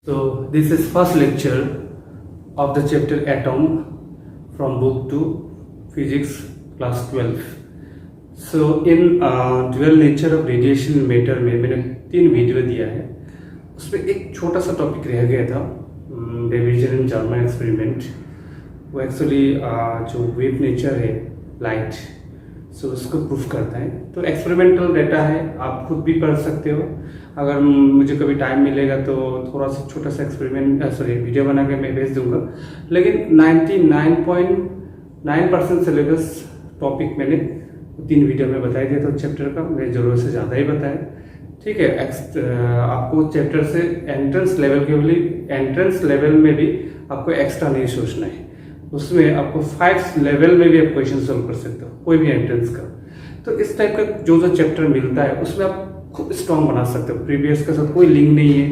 So this is first lecture of the chapter Atom from book 2 Physics class 12. So in dual nature of radiation matter में मैंने 3 video दिया है। उसमें एक छोटा सा टॉपिक रह गया था डिवीजन इन जर्मन एक्सपेरिमेंट। वो एक्चुअली जो वेव नेचर है लाइट सो उसको प्रूफ करता है। तो एक्सपेरिमेंटल डेटा है, आप खुद भी पढ़ सकते हो। अगर मुझे कभी टाइम मिलेगा तो थोड़ा सा छोटा सा एक्सपेरिमेंट वीडियो बना के मैं भेज दूंगा। लेकिन 99.9% सिलेबस टॉपिक मैंने 3 वीडियो में बता दिया था चैप्टर का। मैं ज़रूरत से ज़्यादा ही बताया, ठीक है। आपको चैप्टर से एंट्रेंस लेवल में भी आपको एक्स्ट्रा नहीं सोचना है। उसमें आपको 5 लेवल में भी आप क्वेश्चन सोल्व कर सकते हो, कोई भी एंट्रेंस का। तो इस टाइप का जो चैप्टर मिलता है उसमें आप खूब स्ट्रॉन्ग बना सकते हो। प्रीवियस के साथ कोई लिंक नहीं है,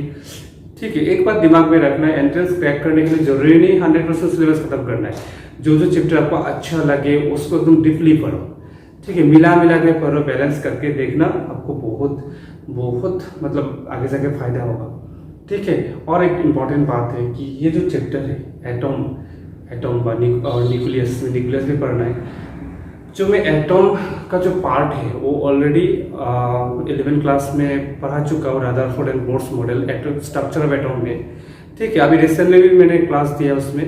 ठीक है। एक बात दिमाग में रखना है, एंट्रेंस क्रैक करने के लिए जरूरी नहीं 100% सिलेबस खत्म करना है। जो चैप्टर आपको अच्छा लगे उसको एकदम डीपली पढ़ो, ठीक है। मिला के पढ़ो, बैलेंस करके देखना, आपको बहुत मतलब आगे जाके फायदा होगा, ठीक है। और एक इम्पॉर्टेंट बात है कि ये जो चैप्टर है एटम और न्यूक्लियस भी पढ़ना है। जो मैं एटम का जो पार्ट है वो ऑलरेडी 11 क्लास में पढ़ा चुका हूँ, Rutherford and Bohr's model structure of atom में, ठीक है। अभी रिसेंटली भी मैंने क्लास दिया, उसमें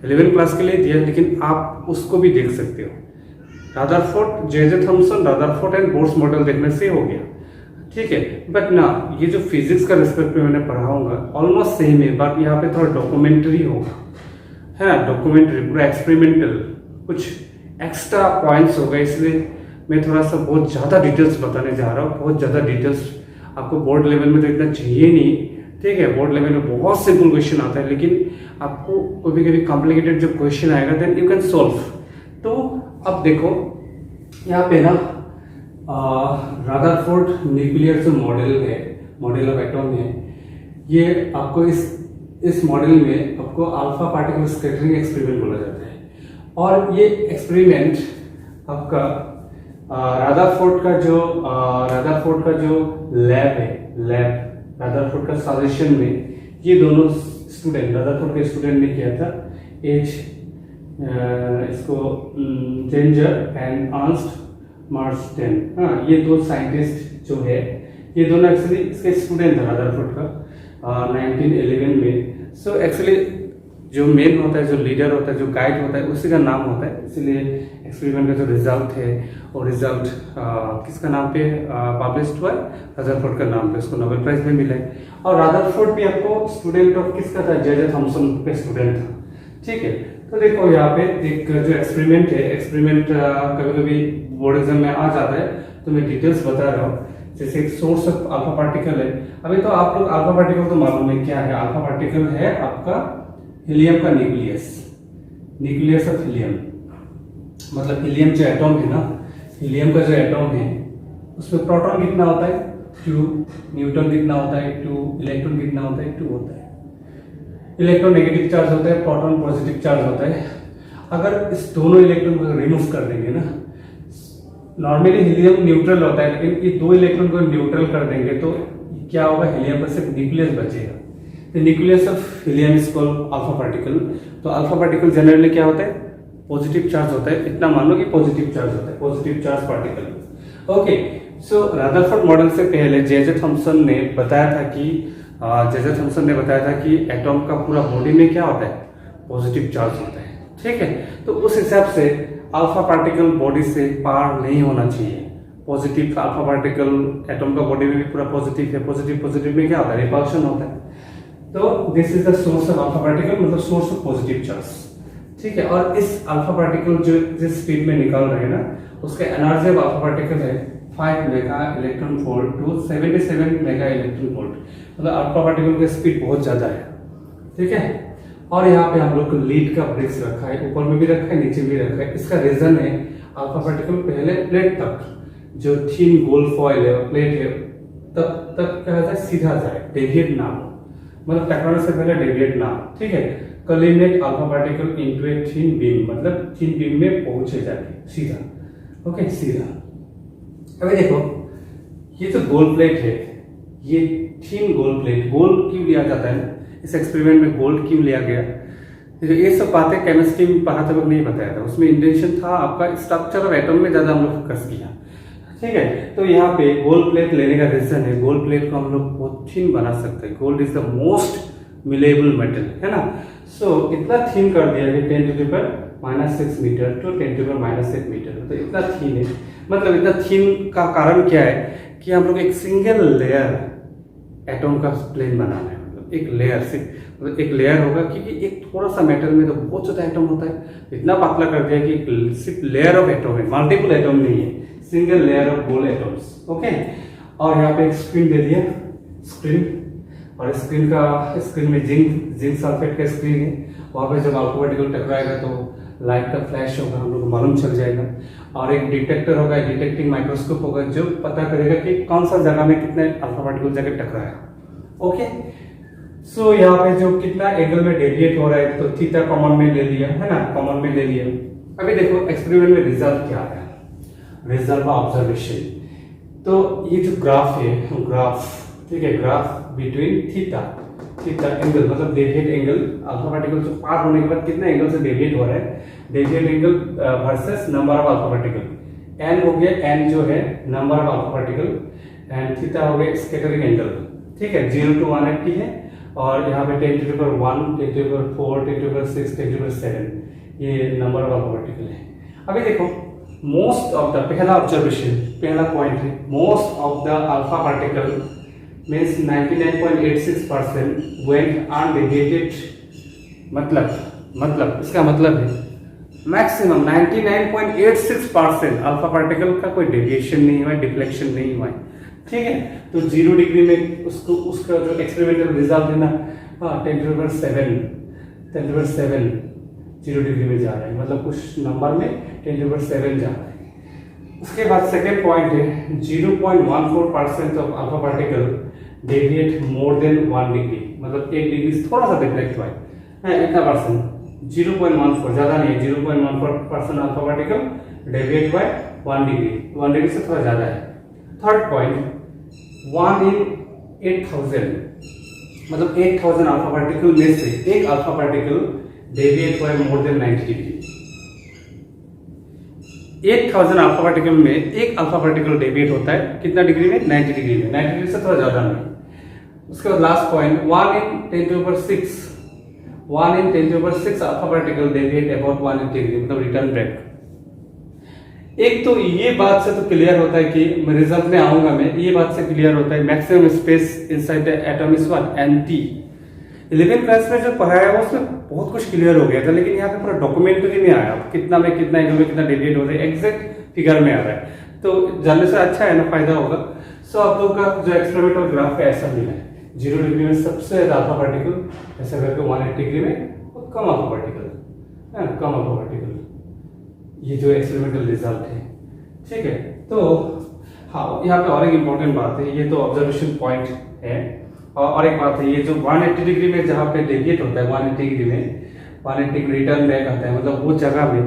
11 क्लास के लिए दिया, लेकिन आप उसको भी देख सकते हो। Rutherford J Thomson Rutherford and Bohr's model देखने से हो गया, ठीक है। बट ना ये जो फिजिक्स का रिस्पेक्ट में मैंने पढ़ाऊंगा ऑलमोस्ट सेम है, बट यहाँ पे थोड़ा डॉक्यूमेंट्री होगा, है ना। डॉक्यूमेंट्री पूरा एक्सपेरिमेंटल, कुछ एक्स्ट्रा पॉइंट्स होगा, इसलिए मैं थोड़ा सा बहुत ज़्यादा डिटेल्स बताने जा रहा हूँ। बहुत ज़्यादा डिटेल्स आपको बोर्ड लेवल में तो इतना चाहिए नहीं, ठीक है। बोर्ड लेवल में बहुत सिंपल क्वेश्चन आता है, लेकिन आपको कभी कभी कॉम्प्लिकेटेड जब क्वेश्चन आएगा देन यू कैन सोल्व। तो अब देखो यहाँ पे ना रदरफोर्ड न्यूक्लियर जो मॉडल ऑफ एटम है, ये आपको इस मॉडल में आपको अल्फा पार्टिकल स्कैटरिंग एक्सपेरिमेंट बोला जाता है। और ये एक्सपेरिमेंट आपका रदरफोर्ड का जो रदरफोर्ड का सजेशन में ये दोनों स्टूडेंट रदरफोर्ड के स्टूडेंट ने किया था, इसको जेंजर एंड अर्नस्ट मार्स्टेन। हाँ, ये 2 साइंटिस्ट जो है, ये दोनों एक्चुअली इसके स्टूडेंट थे रदरफोर्ड का 1911 में। सो एक्चुअली जो मेन होता है, जो लीडर होता है, जो गाइड होता है, उसी का नाम होता है। इसलिए एक्सपेरिमेंट का जो रिजल्ट है और रिजल्ट किसका नाम पे पब्लिश हुआ है, रदरफोर्ड का नाम पे, उसको नोबेल प्राइज भी मिला है। और रदरफोर्ड भी आपको स्टूडेंट ऑफ किसका था, जे थॉमसन का स्टूडेंट था, ठीक है। तो देखो यहाँ पे एक जो एक्सपेरिमेंट है, एक्सपेरिमेंट कभी कभी बोर्ड एग्जाम में आ जाता है, तो मैं डिटेल्स बता रहा हूँ। जैसे एक सोर्स ऑफ अल्फा पार्टिकल है। अभी तो आप लोग अल्फा पार्टिकल तो मालूम है क्या है। अल्फा पार्टिकल है आपका हीलियम का न्यूक्लियस ऑफ हीलियम। मतलब हीलियम जो एटम है ना, हीलियम का जो एटम है उसमें प्रोटॉन कितना होता है, 2, न्यूट्रॉन कितना होता है, 2, इलेक्ट्रॉन कितना होता है, 2 होता है। इलेक्ट्रॉन नेगेटिव चार्ज होता है, प्रोटॉन पॉजिटिव चार्ज होता है। अगर इस दोनों इलेक्ट्रॉन को रिमूव कर देंगे ना, नॉर्मली हीलियम न्यूट्रल होता है, लेकिन ये 2 इलेक्ट्रॉन को न्यूट्रल कर देंगे तो क्या होगा, हीलियम पर सिर्फ न्यूक्लियस बचेगा। The nucleus of helium is called alpha particle। तो अल्फा पार्टिकल जनरली क्या होता है, पॉजिटिव चार्ज होता है। इतना मान लो कि पॉजिटिव चार्ज होता है, पॉजिटिव चार्ज पार्टिकल। ओके, सो रदरफोर्ड मॉडल से पहले जे थॉमसन ने बताया था कि एटम का पूरा बॉडी में क्या होता है, पॉजिटिव चार्ज होता है, ठीक है। तो उस हिसाब से अल्फा पार्टिकल बॉडी से पार नहीं होना चाहिए। पॉजिटिव अल्फा पार्टिकल एटम का बॉडी में भी पूरा पॉजिटिव है। पॉजिटिव में क्या होता है, रिपल्शन होता है। तो this is the source of alpha particle, मतलब सोर्स ऑफ पॉजिटिव चार्ज, ठीक है। और इस अल्फा पार्टिकल जो जिस स्पीड में निकल रहे हैं ना, उसका एनर्जी ऑफ अल्फा पार्टिकल है 5 mega electron volt to 77 mega electron volt. मतलब अल्फा पार्टिकल की स्पीड बहुत ज्यादा है, ठीक है। और यहाँ पे हम लोग लीड का ब्रिक्स रखा है, ऊपर में भी रखा है, नीचे भी रखा है। इसका रीजन है अल्फा पार्टिकल पहले प्लेट तक जो थीन गोल्ड फॉइल है, प्लेट है, तब क्या होता है, सीधा जाए, डेविएट ना हो, मतलब टकराने से पहले डेविएट ना, ठीक है। Collimate alpha particle into a thin beam, मतलब थिन बीम में पहुंचे जाके सीधा, ओके, सीधा। अभी देखो ये जो गोल्ड प्लेट है, ये थिन गोल्ड प्लेट, गोल्ड क्यों लिया जाता है, इस एक्सपेरिमेंट में गोल्ड क्यों लिया गया, ये सब बातें केमिस्ट्री में पढ़ाते वक्त नहीं बताया था। उसमें इंटेंशन था आपका स्ट्रक्चर ऑफ एटम में ज्यादा हम लोग फोकस किया, ठीक है। तो यहाँ पे गोल्ड प्लेट लेने का रीजन है, गोल्ड प्लेट को हम लोग बहुत थिन बना सकते हैं। Gold is the most malleable metal, है ना। सो इतना थिन कर दिया कि 10⁻⁻6 मीटर टू 10⁻⁸ मीटर, तो इतना थिन है। मतलब इतना थिन का कारण क्या है कि हम लोग एक सिंगल लेयर एटम का प्लेन बनाना है, मतलब एक लेयर से, मतलब एक लेयर होगा, क्योंकि एक थोड़ा सा मेटल में तो बहुत ज्यादा एटम होता है। इतना पतला कर दिया कि सिर्फ लेयर ऑफ एटम है, मल्टीपल एटम नहीं है, single layer of gold atoms, okay. और यहाँ पे एक स्क्रीन दे दिया, स्क्रीन, और स्क्रीन में जिंक सल्फेट का स्क्रीन है। वहाँ पे जब अल्फा पार्टिकल टकराएगा तो लाइट का फ्लैश होगा, हम लोग को मालूम चल जाएगा। और एक डिटेक्टर होगा, डिटेक्टिंग माइक्रोस्कोप होगा, जो पता करेगा कि कौन सा जगह में कितने अल्फा पार्टिकल जाकर टकराया, ओके। सो यहाँ पे जो कितना एंगल में डेविएट हो रहा है, तो थीटा कॉमन में ले लिया, है ना, कॉमन में ले लिया। अभी देखो एक्सपेरिमेंट में रिजल्ट क्या आया, रिजल्ट ऑब्जर्वेशन। तो ये जो ग्राफ है, ग्राफ, ठीक है, ग्राफ बिटवीन थीटा एंगल, मतलब डेविएट एंगल, अल्फा पार्टिकल जो पार होने के बाद कितना एंगल से डेविएट हो रहा है, deviate angle versus number of alpha particle. N हो गया, एन जो है number of alpha particle, and theta हो गया स्कैटरिंग एंगल, ठीक है। 0 to 180 है, और यहाँ पे 10⁻1, 10⁻4, 10⁻6, 10⁻7 ये नंबर ऑफ अल्फा पार्टिकल है। अभी देखो मोस्ट ऑफ द, पहला ऑब्जर्वेशन, पहला पॉइंट है, most of the alpha particle means 99.86% went undeviated. मतलब इसका मतलब है मैक्सिमम 99.86% अल्फा पार्टिकल का कोई डेविएशन नहीं हुआ, डिफ्लेक्शन नहीं हुआ, ठीक है। तो 0 डिग्री में उसका जो एक्सपेरिमेंटल रिजल्ट है ना, 10⁻7 0 डिग्री में जा रहा है, मतलब कुछ नंबर में 10⁻7 जा रहा है। उसके बाद सेकेंड पॉइंट है 0.14% of alpha particle deviate more than 1 degree, मतलब 1 डिग्री से थोड़ा सा डिफ्लेक्ट हुआ है, इतना परसेंट, 0.14, ज्यादा नहीं है, 0.14% अल्फा पार्टिकल डेविएट हुआ है 1 डिग्री से थोड़ा ज्यादा है। थर्ड पॉइंट 1 in 8,000, मतलब 8,000 अल्फा पार्टिकल में से एक अल्फा पार्टिकल डेविएट हुआ है more than 90 degree. 8,000 alpha particle में एक अल्फा पार्टिकल डेविएट होता है कितना डिग्री में, 90 डिग्री में, 90 डिग्री से थोड़ा ज्यादा नहीं। उसके बाद last point 1 in 10⁻6 alpha particle deviate about 180 degree, मतलब रिटर्न बैक। एक तो ये बात से तो क्लियर होता है कि रिजल्ट में आऊंगा मैं, ये बात से क्लियर होता है maximum space inside the atom is what, empty. 11th class में जो पढ़ाया है उसमें बहुत कुछ क्लियर हो गया था, लेकिन यहाँ पे पूरा डॉक्यूमेंट्री में आया, कितना में कितना एंगल में कितना डेविएट हो रहा है, एग्जैक्ट फिगर में आ रहा है। तो जानने से अच्छा है ना, फायदा होगा। सो आप लोग का जो एक्सपेरिमेंटल ग्राफ है ऐसा मिला है, 0 डिग्री में सबसे ज्यादा अल्फा पार्टिकल, ऐसा करके 180 डिग्री में बहुत कम अल्फा पार्टिकल, है ना, कम अल्फा पार्टिकल। ये जो एक्सपेरिमेंटल रिजल्ट है, ठीक है। तो हाँ, यहाँ पे और एक इम्पोर्टेंट बात है, ये तो ऑब्जर्वेशन पॉइंट है, और एक बात है, ये जो 180 डिग्री में जहाँ पे डेविएट होता है, 180 डिग्री में 180 डिग्री रिटर्न बैक आता है, मतलब वो जगह में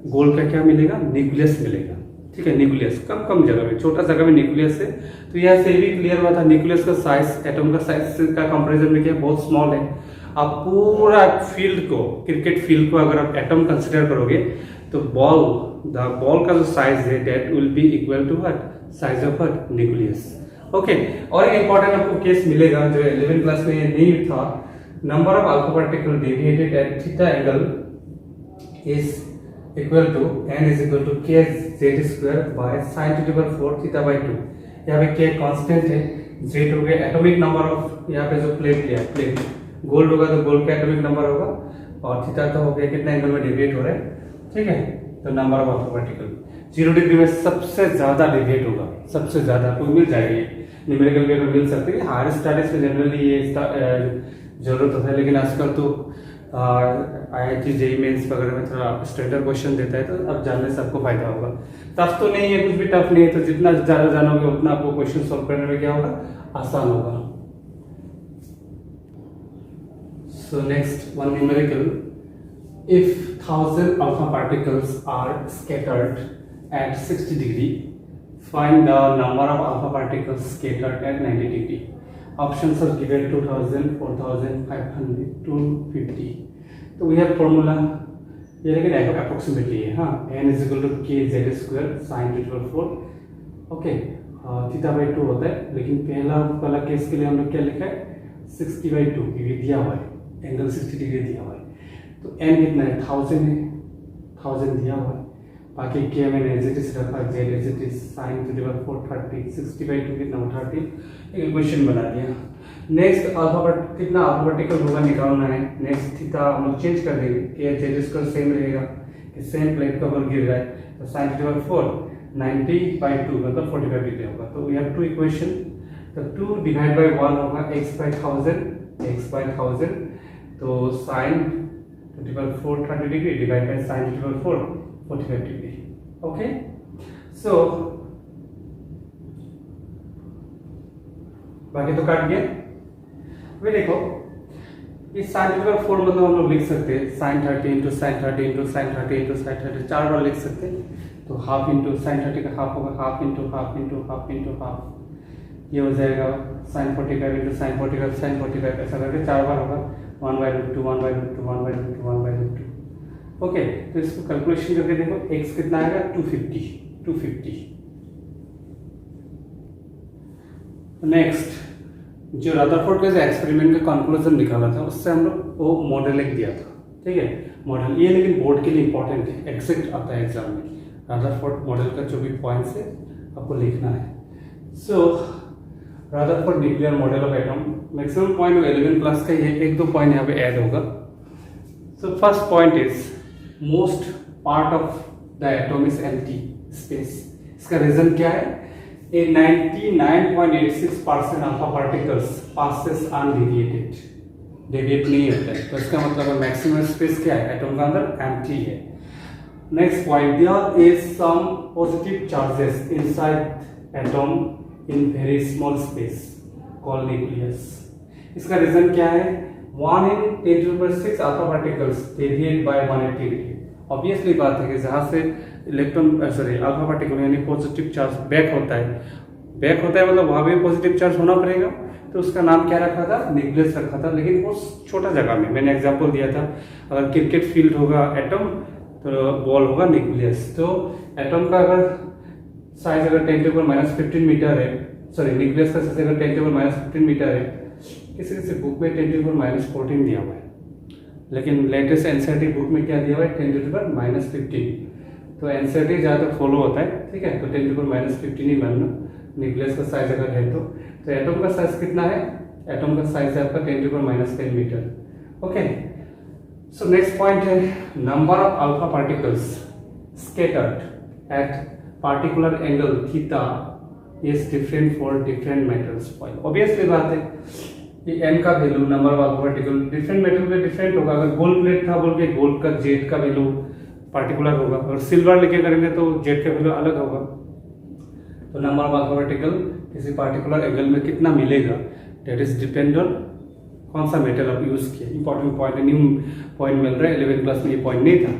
गोल्ड का क्या मिलेगा, न्यूक्लियस मिलेगा, ठीक है। न्यूक्लियस कम जगह में, छोटा जगह में न्यूक्लियस है। तो यहाँ से भी क्लियर हुआ था न्यूक्लियस का साइज एटम का साइज का कंपैरिजन में क्या बहुत स्मॉल है। आप पूरा फील्ड को, क्रिकेट फील्ड को अगर आप एटम कंसिडर करोगे तो बॉल का जो साइज है that will be equal to what, size of what, nucleus, okay. और एक इंपॉर्टेंट आपको केस मिलेगा जो 11th क्लास में ये नहीं था, number of alpha particle deviated at theta angle is equal to n is equal to k z square by sin to the power 4 theta by 2। यहाँ पे k कांस्टेंट है, z हो गया एटॉमिक नंबर ऑफ, यहाँ पे जो plate लिया, plate gold होगा तो गोल्ड का एटॉमिक नंबर होगा, और थीटा तो हो गया कितना एंगल में डेविएट हो रहा है, ठीक है। तो number of alpha particle 0 degree में सबसे ज्यादा डेविएट होगा, सबसे ज्यादा आपको मिल जाएगी, न्यूमेरिकल वे में मिल सकती है। हायर स्टडीज में जनरली ये जरूरत होता है, लेकिन आजकल तो IIT जेईई मेंस वगैरह में थोड़ा स्टैंडर्ड क्वेश्चन देता है, तो अब जानने से आपको फायदा होगा। टफ तो नहीं है, कुछ भी टफ नहीं है, तो जितना ज्यादा जानोगे उतना आपको क्वेश्चन सॉल्व करने में क्या होगा, आसान होगा। So next one numerical, if 1000 alpha particles are scattered at 60 degree, find the number of alpha particles scattered at 90 degree। options are given 2000, 4000, 500, 250. तो we have formula, ये लेकिन अप्रोक्सीमेटली है, हाँ, n इज इक्वल टू के Z square sine to power 4, okay, theta by 2 होता है, लेकिन पहला वाला केस के लिए हम लोग क्या लिखा है 60/2 क्योंकि दिया हुआ है, एंगल 60 डिग्री दिया हुआ है, तो n कितना है 1000 है, 1000 दिया हुआ है, बाकी के मैंने एज इट इज रखा, Z as it is sine to power 4 30, 60/2 कितना 30, एक इक्वेशन बना दिया। नेक्स्ट अल्फा कितना अल्फा पार्टिकल होगा निकालना है, नेक्स्ट थीटा हम लोग चेंज कर देंगे, के जेड स्क्वायर सेम रहेगा कि सेम प्लेट का ऊपर गिर रहा है, तो साइन टू पावर 4 90/2 मतलब 45 डिग्री होगा, तो वी हैव टू इक्वेशन, तो 2 डिवाइड बाय 1 होगा x/1000, तो sine to the power 4 30 degree divide by sine to the power 4 45 degree, okay. So बाकी तो काट गया, वे देखो इस साइन टू द पावर 4 मतलब हम लोग लिख सकते हैं sine 30 into sine 30 into sine 30 into sine 30 चार बार लिख सकते हैं, तो हाफ इंटू साइन 30 का हाफ होगा, half into half into half into half, ये हो जाएगा साइन 45 इंटू साइन 45 साइन 45, ऐसा करके चार बार होगा, 1/√2 1/√2 1/√2 1/√2, ओके। तो इसको कैलकुलेशन करके देखो x कितना आएगा 250। नेक्स्ट जो रदरफोर्ड का एक्सपेरिमेंट का कंक्लूजन निकाला था उससे हम लोग वो मॉडल एक दिया था, ठीक है, मॉडल, ये लेकिन बोर्ड के लिए इंपॉर्टेंट है, एग्जैक्ट आता है एग्जाम में, रदरफोर्ड मॉडल का जो भी पॉइंट्स है आपको लिखना है। So Rutherford nuclear model of atom, maximum point 11 plus का, ये एक दो पॉइंट यहाँ पे ऐड होगा। So first point is most part of the atom is empty space, इसका रीजन क्या है, a 99.86% alpha particles passes undeviated, deviate नहीं होता है, तो इसका मतलब मैक्सिमम स्पेस क्या है एटम का अंदर एम्प्टी है। Next point, there is some positive charges inside atom in very small space called nucleus, इसका रीजन क्या है, 1 in 10⁶ alpha particles deviate by 180 degree, obviously बात है कि जहाँ से इलेक्ट्रॉन अल्फा पार्टिकल यानी पॉजिटिव चार्ज बैक होता है मतलब वहाँ भी पॉजिटिव चार्ज होना पड़ेगा, तो उसका नाम क्या रखा था, न्यूक्लियस रखा था, लेकिन वो छोटा जगह में, मैंने एग्जांपल दिया था, अगर क्रिकेट फील्ड होगा एटम तो बॉल होगा न्यूक्लियस, तो एटम का अगर साइज अगर 10⁻15 मीटर है, सॉरी न्यूक्लियस का साइज अगर 10⁻15 मीटर है, किसी किसी बुक में 10⁻14 दिया हुआ है, लेकिन लेटेस्ट एनसीईआरटी बुक में क्या दिया हुआ है 10⁻15, तो एनसीईआरटी ज़्यादातर फॉलो होता है, ठीक है, तो 10⁻15 ही मानना न्यूक्लियस का साइज अगर है तो एटम का साइज कितना है, एटम का साइज है आपका 10⁻10 मीटर, ओके। सो नेक्स्ट पॉइंट है number of alpha particles scattered at particular angle theta is different for different metals, obviously बात है कि n का value number of alpha particle different metal पे डिफरेंट होगा, अगर गोल्ड प्लेट था बोल के गोल्ड का जेड का वैल्यू पार्टिकुलर होगा, और सिल्वर लेके करेंगे तो जेड का वैल्यू अलग होगा, तो नंबर ऑफ अल्फा पार्टिकल किसी पार्टिकुलर एंगल में कितना मिलेगा दैट इज डिपेंड ऑन कौन सा मेटल आप यूज किया, इंपॉर्टेंट पॉइंट है, न्यू पॉइंट मिल रहा है, 11 क्लास में ये पॉइंट नहीं था।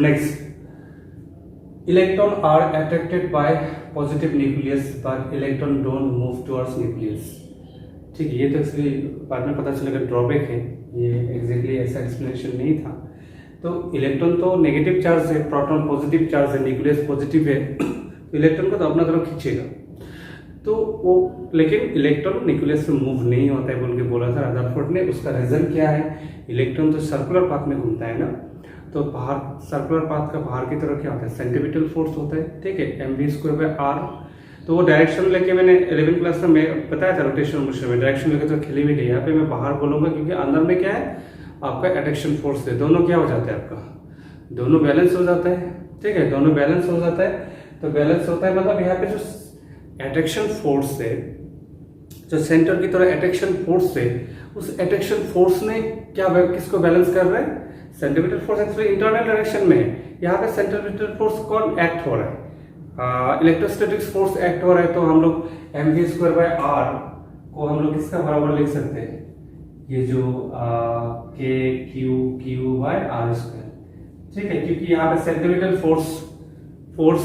Next, electron are attracted by positive nucleus but electron don't move towards nucleus, ठीक है, ये तो एक्चुअली बाद में पता चलेगा ड्रॉबैक है, ये एग्जैक्टली ऐसा एक्सप्लेनेशन नहीं था। तो इलेक्ट्रॉन तो नेगेटिव चार्ज है, प्रोटॉन पॉजिटिव चार्ज है, न्यूक्लियस पॉजिटिव है, तो इलेक्ट्रॉन को तो अपना तरफ खींचेगा, तो वो, लेकिन इलेक्ट्रॉन न्यूक्लियस से मूव नहीं होता है बोल के बोला था रदरफोर्ड ने, उसका रीजन क्या है, इलेक्ट्रॉन तो सर्कुलर पाथ में घूमता है ना, तो बाहर सर्कुलर पाथ का बाहर की तरफ क्या होता है, सेंट्रीपिटल फोर्स होता है, ठीक है, mv²/r, तो वो डायरेक्शन लेके मैंने 11 क्लास में बताया था रोटेशन मोशन में, डायरेक्शन लेके तो खेली भी नहीं, यहाँ पे मैं बाहर बोलूंगा क्योंकि अंदर में क्या है आपका अट्रैक्शन फोर्स है, दोनों क्या हो जाता है आपका, दोनों बैलेंस हो जाता है, ठीक है, दोनों बैलेंस हो जाता है, तो बैलेंस होता है मतलब यहाँ पे जो अट्रैक्शन फोर्स है, जो सेंटर की तरह अट्रैक्शन फोर्स है, उस अट्रैक्शन फोर्स ने क्या किसको बैलेंस कर रहा है, centripetal force actually internal direction में है, यहाँ पे सेंट्रीपिटल फोर्स कौन एक्ट हो रहा है, इलेक्ट्रोस्टैटिक्स फोर्स एक्ट हो रहा है, तो हम लोग mv²/r को हम लोग किसका बराबर लिख सकते हैं, ये जो kq/r², ठीक है, क्योंकि यहाँ पे सेंट्रीपिटल फोर्स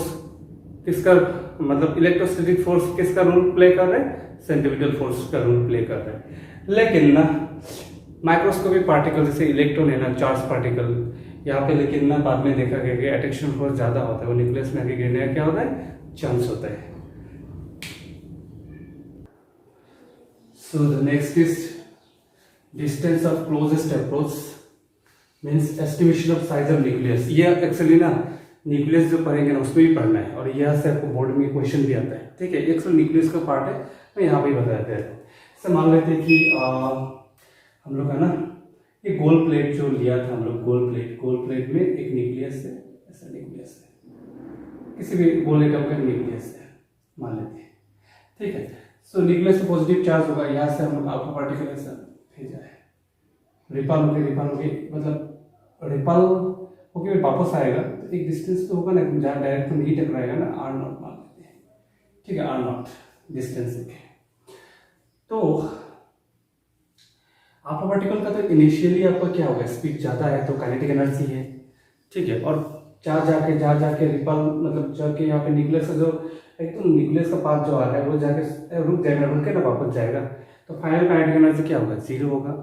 किसका मतलब इलेक्ट्रोस्टैटिक फोर्स किसका रोल प्ले कर रहा है, सेंट्रीपिटल फोर्स का रोल प्ले कर रहा है। लेकिन ना माइक्रोस्कोपिक पार्टिकल जैसे इलेक्ट्रॉन है ना, चार्ज पार्टिकल यहाँ पे, लेकिन ना बाद में देखा गया कि अट्रैक्शन फोर्स ज़्यादा होता है, वो न्यूक्लियस में आगे गिरने का क्या होता है, चांस होता है। So the next is distance of closest approach means estimation of size of nucleus. ये एक्चुअली ना न्यूक्लियस जो पढ़ेंगे ना उसमें भी पढ़ना है, और यहाँ से आपको बोर्ड में क्वेश्चन भी आता है, ठीक है। एक्चुअल न्यूक्लियस का पार्ट है, मैं यहाँ पे बताते हैं। जैसे मान लेते हैं कि हम लोग है ना, ये गोल प्लेट जो लिया था हम लोग, गोल प्लेट में एक न्यूक्लियस है, ऐसा न्यूक्लियस है, किसी भी गोल एटम का न्यूक्लियस है मान लेते हैं, ठीक है। सो न्यूक्लियस में पॉजिटिव चार्ज होगा, यहाँ से हम लोग अल्फा पार्टिकल ऐसा भेजा है, रिपल होके मतलब रिपल होके वापस आएगा, तो एक डिस्टेंस तो होगा ना जहाँ डायरेक्ट तो नहीं टकराएगा ना, आर नॉट मान लेते हैं, ठीक है, आर नॉट डिस्टेंस है। तो अल्फा पार्टिकल का तो इनिशियली आपका क्या होगा, स्पीड ज़्यादा है तो काइनेटिक एनर्जी है, ठीक है। और जा जाके रिपल मतलब जाके यहाँ पे न्यूक्लियस जो एकदम न्यूक्लियस का पाथ जो आ रहा है वो जाके रुक जाएगा, रुक के ना वापस जाएगा, तो फाइनल काइनेटिक एनर्जी क्या होगा, जीरो होगा।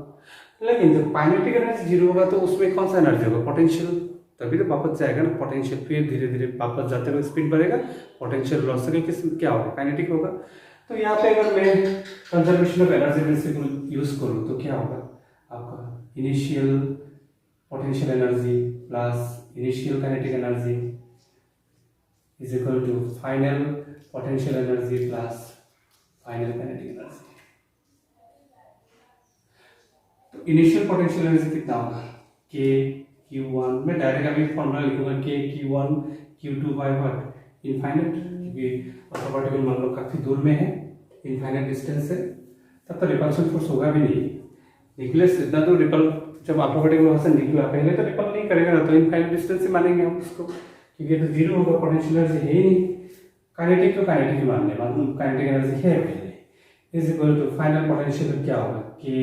लेकिन जब काइनेटिक एनर्जी जीरो होगा तो उसमें कौन सा एनर्जी होगा, पोटेंशियल, तभी तो वापस जाएगा ना पोटेंशियल, फिर धीरे धीरे वापस जाते हुए स्पीड बढ़ेगा, पोटेंशियल लॉस होगा, किस क्या होगा, काइनेटिक होगा। तो यहाँ पे अगर मैं conservation of energy principle use करूँ तो क्या होगा, आपका initial potential energy plus initial kinetic energy is equal to final potential energy plus final kinetic energy. तो इनिशियल पोटेंशियल एनर्जी कितना होगा, के Q1, मैं डायरेक्ट अभी फॉर्मूला लिखूंगा, के Q1 Q2 by what, infinite, क्योंकि अल्फा पार्टिकल मान लो काफी दूर में है, इनफाइनाइट डिस्टेंस है, तब तो रिपल्शन फोर्स होगा भी नहीं, न्यूक्लियस इतना तो रिपल, जब अल्फा पार्टिकल वहां से निकला पहले तो रिपल नहीं करेगा ना, तो इनफाइनाइट डिस्टेंस से मानेंगे हम उसको, क्योंकि तो जीरो होगा, पोटेंशियल एनर्जी है ही नहीं, काइनेटिक तो काइनेटिक ही मान ले, मतलब काइनेटिक एनर्जी है पहले, is equal to final potential क्या होगा, के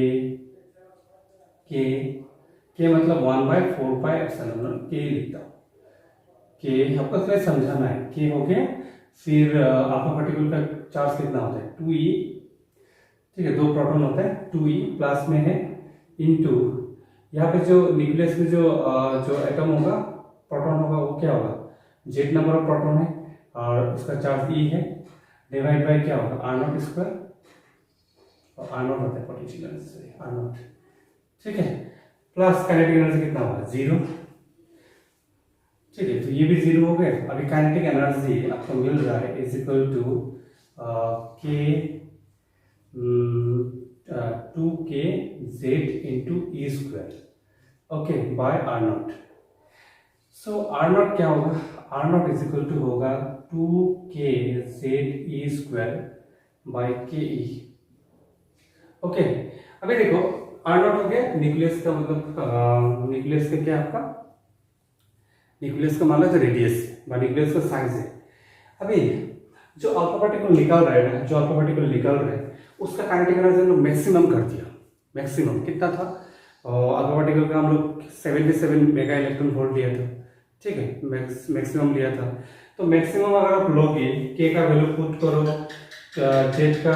मतलब 1/4πε के लिखता हूँ, के आपको थोड़ा समझाना है, के हो गया, फिर अल्फा पार्टिकल का चार्ज कितना होता है 2e, ठीक है, 2 प्रोटॉन होता है, 2e प्लस में है इनटू यहाँ पे जो न्यूक्लियस में जो एटम होगा, प्रोटॉन होगा, वो क्या होगा, जेड नंबर ऑफ प्रोटॉन है और उसका चार्ज e है, डिवाइड बाय क्या होगा, आर नॉट स्क्वायर, और आर नॉट होता है पोटेंशियल एनर्जी, आर नॉट, ठीक है, प्लस काइनेटिक एनर्जी कितना होगा, 0, ठीक है। तो ये भी 0 हो गए। अभी काइनेटिक एनर्जी आपको मिल रहा है is equal to k 2k z into E square, okay, by R naught. So R naught क्या होगा, R naught is equal to होगा 2k z E square by के ई, ओके। अभी देखो आर नॉट हो गया न्यूक्लियस का, मतलब न्यूक्लियस का क्या आपका, न्यूक्लियस का मान लो रेडियस है, न्यूक्लियस का साइज है। अभी जो अल्फा पार्टिकल निकल रहा है ना, जो अल्फा पार्टिकल निकल रहा है उसका काइनेटिक एनर्जी हम लोग मैक्सिमम कर दिया, मैक्सिमम कितना था, अल्फा पार्टिकल का हम लोग 77 मेगा इलेक्ट्रॉन वोल्ट लिया था, ठीक है, मैक्सिमम लिया था। तो मैक्सिमम अगर आप लोगे, के का वैल्यू पुट करो, जेड का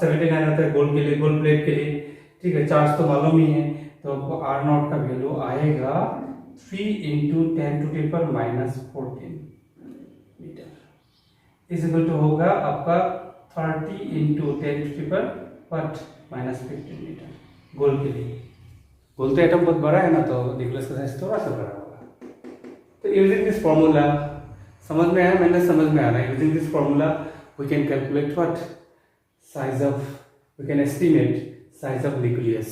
79 आता है गोल के लिए, गोल प्लेट के लिए, ठीक है, चार्ज तो मालूम ही है, तो आपको आर नॉट का वैल्यू आएगा 3 into 10⁻14 metre, is equal to होगा आपका 30 इंटू 10⁻15 मीटर, गोल के लिए। गोल तो एटम बहुत बड़ा है ना, तो न्यूक्लियस का साइज थोड़ा सा बड़ा होगा। तो यूजिंग दिस फॉर्मूला, समझ में आया, मैंने समझ में आ रहा है, using this formula we can calculate what, size of, we can estimate size of nucleus,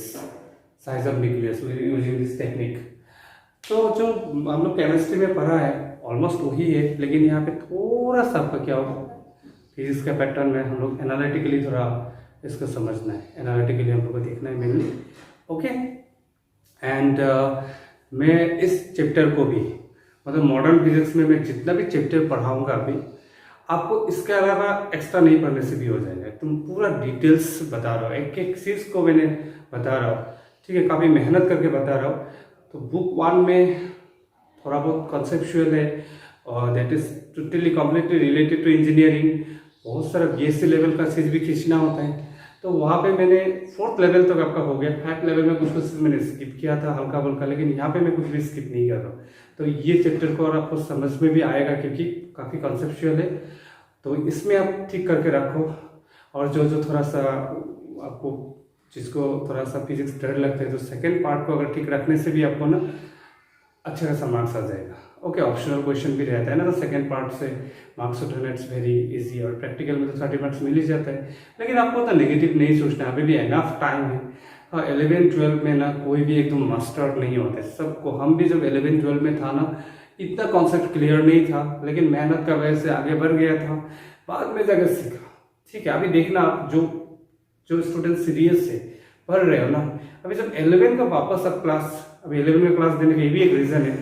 size of nucleus using this technique. तो जो हम लोग केमिस्ट्री में पढ़ा है ऑलमोस्ट वही है, लेकिन यहाँ पे थोड़ा सा आपका क्या होगा, फिजिक्स का पैटर्न में हम लोग एनालिटिकली थोड़ा इसको समझना है, एनालिटिकली हम लोग को देखना है मेनली, ओके। एंड मैं इस चैप्टर को भी, मतलब मॉडर्न फिजिक्स में मैं जितना भी चैप्टर पढ़ाऊंगा अभी, आपको इसके अलावा एक्स्ट्रा नहीं पढ़ने से भी हो जाएगा, तुम पूरा डिटेल्स बता रहा हूँ, एक एक चीज़ को मैंने बता रहा हूँ, ठीक है, काफ़ी मेहनत करके बता रहा हूँ। तो बुक 1 में थोड़ा बहुत कॉन्सेप्चुअल है, और that is totally completely related to engineering. बहुत सारा बीएससी लेवल का चीज़ भी खींचना होता है। तो वहाँ पे मैंने 4th लेवल तक आपका हो गया। 5th लेवल में कुछ कुछ मैंने स्किप किया था हल्का फुल्का, लेकिन यहाँ पे मैं कुछ भी स्किप नहीं कर रहा हूँ। तो ये चैप्टर को और आपको समझ में भी आएगा क्योंकि काफ़ी कॉन्सेप्चुअल है। तो इसमें आप ठीक करके रखो। और जो जो थोड़ा सा आपको जिसको थोड़ा सा फिजिक्स डर लगता है, तो सेकेंड पार्ट को अगर ठीक रखने से भी आपको ना अच्छा खासा मार्क्स आ जाएगा। ओके, ऑप्शनल क्वेश्चन भी रहता है ना, तो सेकंड पार्ट से मार्क्स उठाना इट्स वेरी इजी। और प्रैक्टिकल में तो 30 मार्क्स मिल ही जाता है। लेकिन आपको तो नेगेटिव नहीं सोचना, अभी भी एनफ टाइम है। हाँ, 11-12 में ना कोई भी एकदम मास्टर नहीं होता है सबको। हम भी जब 11-12 में था ना, इतना कॉन्सेप्ट क्लियर नहीं था, लेकिन मेहनत का वजह से आगे बढ़ गया था, बाद में जाकर सीखा। ठीक है, अभी देखना आप जो स्टूडेंट सीरियस है पढ़ रहे हो ना, अभी जब 11 का वापस आप क्लास, अभी 11 में क्लास देने का ये भी एक रीज़न है।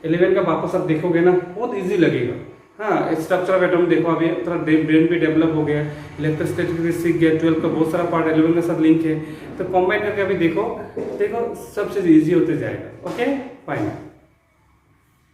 11 का वापस आप देखोगे ना, बहुत इजी लगेगा। हाँ, स्ट्रक्चर ऑफ एटम देखो, अभी थोड़ा ब्रेन भी डेवलप हो गया, इलेक्ट्रोस्टैटिक भी सीख गया, 12 का बहुत सारा पार्ट 11 के साथ लिंक है। तो कॉम्बाइन करके अभी देखो सब चीज़ ईजी होते जाएगा। Okay, fine.